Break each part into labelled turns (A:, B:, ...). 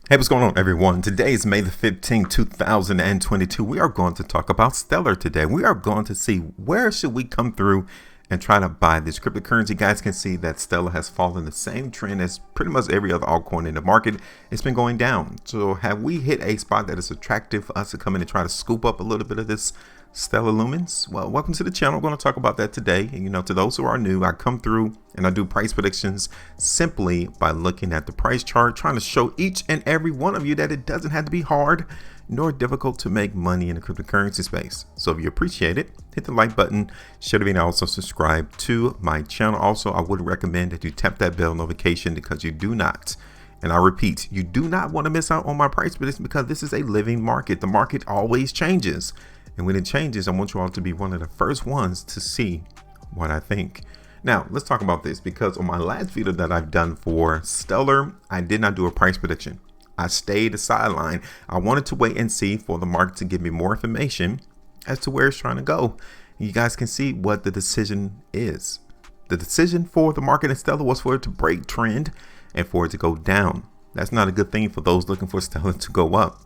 A: Hey, what's going on, everyone? Today is May the 15th, 2022. We are going to talk about Stellar today. We are going to see where should we come through and try to buy this cryptocurrency. You guys can see that Stellar has followed the same trend as pretty much every other altcoin in the market. It's been going down. So have we hit a spot that is attractive for us to come in and try to scoop up a little bit of this Stellar Lumens? Well, welcome to the channel. I'm going to talk about that today. And, to those who are new, I come through and I do price predictions simply by looking at the price chart, trying to show each and every one of you that it doesn't have to be hard nor difficult to make money in the cryptocurrency space. So if you appreciate it, hit the like button, share the video, also subscribe to my channel. Also, I would recommend that you tap that bell notification because you do not, and I repeat, you do not want to miss out on my price predictions because this is a living market. The market always changes. And when it changes, I want you all to be one of the first ones to see what I think. Now, let's talk about this because on my last video that I've done for Stellar, I did not do a price prediction. I stayed a sideline. I wanted to wait and see for the market to give me more information as to where it's trying to go. You guys can see what the decision is. The decision for the market in Stellar was for it to break trend and for it to go down. That's not a good thing for those looking for Stellar to go up.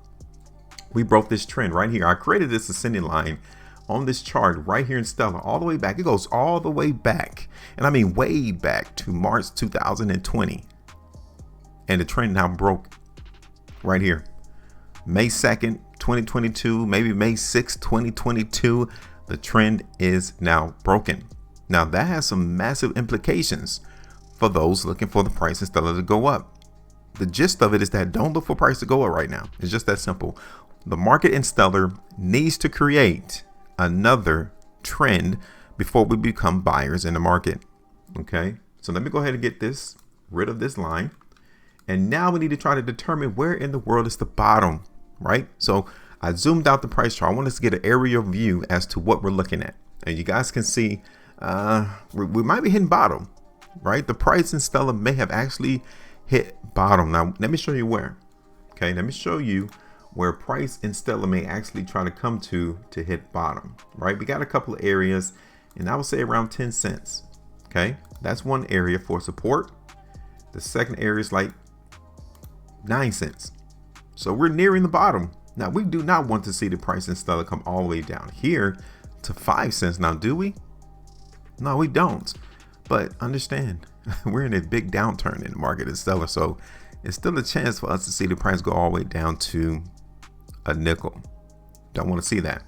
A: We broke this trend right here. I created this ascending line on this chart right here in Stellar all the way back. It goes all the way back, and I mean way back to March 2020. And the trend now broke right here. May 2nd, 2022, maybe May 6th, 2022. The trend is now broken. Now that has some massive implications for those looking for the price in Stellar to go up. The gist of it is that don't look for price to go up right now. It's just that simple. The market in Stellar needs to create another trend before we become buyers in the market. Okay, so let me go ahead and get rid of this line. And now we need to try to determine where in the world is the bottom, right? So I zoomed out the price chart. I want us to get an aerial view as to what we're looking at. And you guys can see we might be hitting bottom, right? The price in Stellar may have actually hit bottom. Now, let me show you where. Okay, let me show you where price in Stellar may actually try to come to hit bottom, right? We got a couple of areas, and I would say around 10 cents. Okay, that's one area for support. The second area is like 9 cents. So we're nearing the bottom. Now, we do not want to see the price in Stellar come all the way down here to 5 cents. Now, do we? No, we don't. But understand, we're in a big downturn in the market in Stellar. So it's still a chance for us to see the price go all the way down to a nickel. Don't want to see that.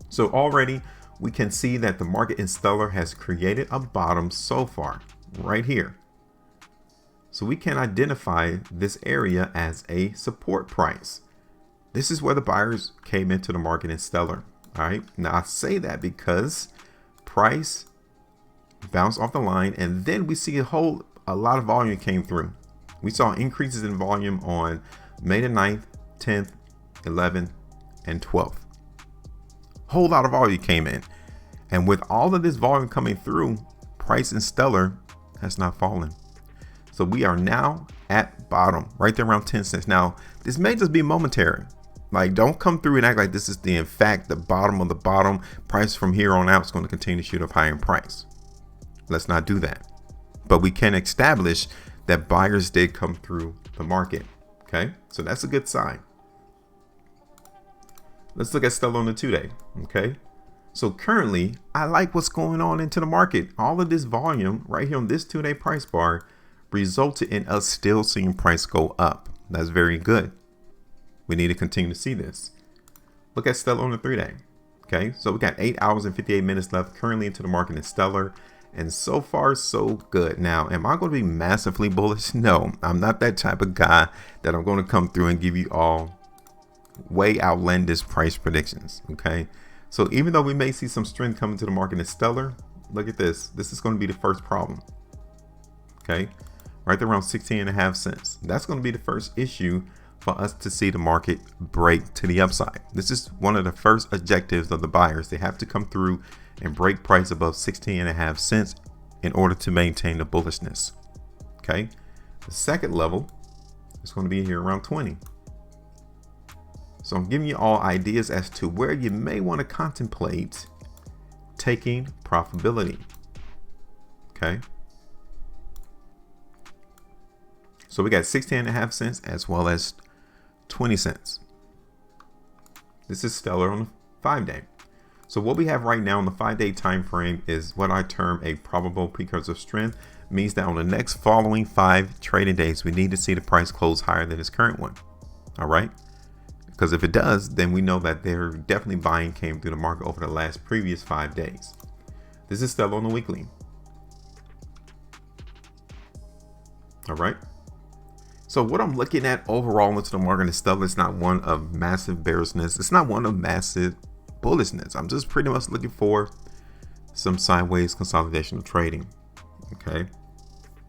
A: So already we can see that the market in Stellar has created a bottom so far right here. So we can identify this area as a support price. This is where the buyers came into the market in Stellar. All right. Now I say that because price bounced off the line and then we see a lot of volume came through. We saw increases in volume on May the 9th, 10th, 11th, and 12th. Whole lot of volume came in. And with all of this volume coming through, price in Stellar has not fallen. So we are now at bottom, right there around 10 cents. Now, this may just be momentary. Like, don't come through and act like this is in fact the bottom of the bottom. Price from here on out is going to continue to shoot up higher in price. Let's not do that. But we can establish that buyers did come through the market. Okay, so that's a good sign. Let's look at Stellar on the 2-day. Okay, so currently I like what's going on into the market. All of this volume right here on this 2-day price bar resulted in us still seeing price go up. That's very good. We need to continue to see this. Look at Stellar on the 3-day. Okay, so we got 8 hours and 58 minutes left currently into the market in Stellar. And so far, so good. Now, am I going to be massively bullish? No, I'm not that type of guy that I'm going to come through and give you all way outlandish price predictions. Okay, so even though we may see some strength coming to the market in Stellar, look at this. This is going to be the first problem. Okay, right there around 16.5 cents. That's going to be the first issue for us to see the market break to the upside. This is one of the first objectives of the buyers. They have to come through and break price above 16.5 cents in order to maintain the bullishness. Okay, the second level is going to be here around 20. So I'm giving you all ideas as to where you may want to contemplate taking profitability. Okay, So we got 16.5 cents as well as 20 cents. This is Stellar on the 5-day. So what we have right now on the 5-day time frame is what I term a probable precursor strength. Means that on the next following 5 trading days, we need to see the price close higher than its current one. All right. Because if it does, then we know that there definitely buying came through the market over the last previous 5 days. This is Stellar on the weekly. All right. So what I'm looking at overall into the market is Stellar is not one of massive bearishness. It's not one of massive bullishness. I'm just pretty much looking for some sideways consolidation of trading. Okay.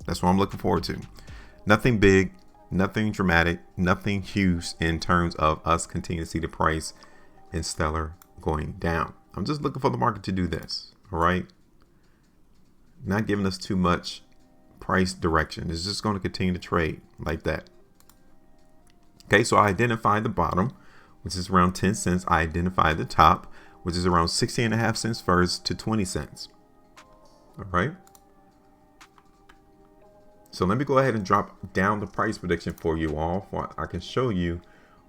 A: That's what I'm looking forward to. Nothing big, nothing dramatic, nothing huge in terms of us continuing to see the price in Stellar going down. I'm just looking for the market to do this. All right. Not giving us too much price direction. It's just going to continue to trade like that. Okay, so I identified the bottom, which is around 10 cents. I identified the top, which is around 16.5 cents first to 20 cents. All right. So let me go ahead and drop down the price prediction for you all. So I can show you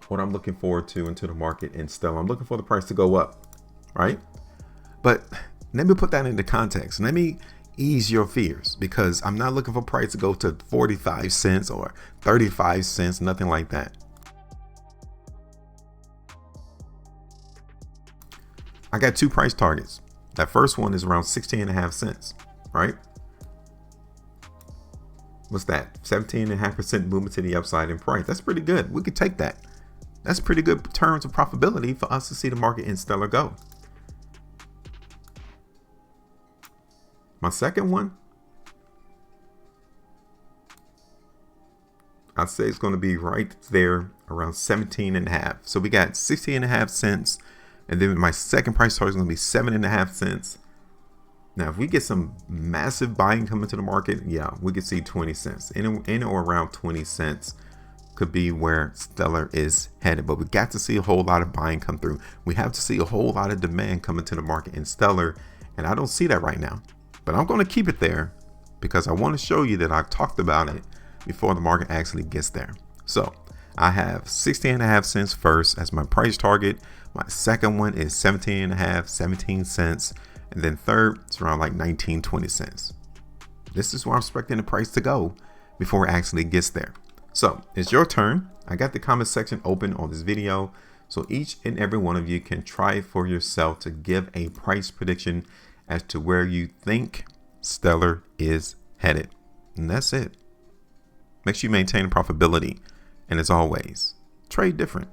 A: what I'm looking forward to into the market in Stellar. I'm looking for the price to go up, right? But let me put that into context. Let me ease your fears, because I'm not looking for price to go to 45 cents or 35 cents, nothing like that. I got 2 price targets. That first one is around 16.5 cents, right? What's that? 17.5% movement to the upside in price. That's pretty good. We could take that. That's pretty good terms of profitability for us to see the market in Stellar go. My second one, I'd say it's going to be right there around 17.5. So we got 16.5 cents. And then my second price target is going to be 7.5 cents. Now, if we get some massive buying coming to the market, yeah, we could see 20 cents. In or around 20 cents could be where Stellar is headed. But we got to see a whole lot of buying come through. We have to see a whole lot of demand coming to the market in Stellar. And I don't see that right now. But I'm going to keep it there because I want to show you that I've talked about it before the market actually gets there. So I have 16.5 cents first as my price target. My second one is 17 cents. And then third, it's around like 19, 20 cents. This is where I'm expecting the price to go before it actually gets there. So it's your turn. I got the comment section open on this video, so each and every one of you can try for yourself to give a price prediction as to where you think Stellar is headed. And that's it. Make sure you maintain profitability. And as always, trade different.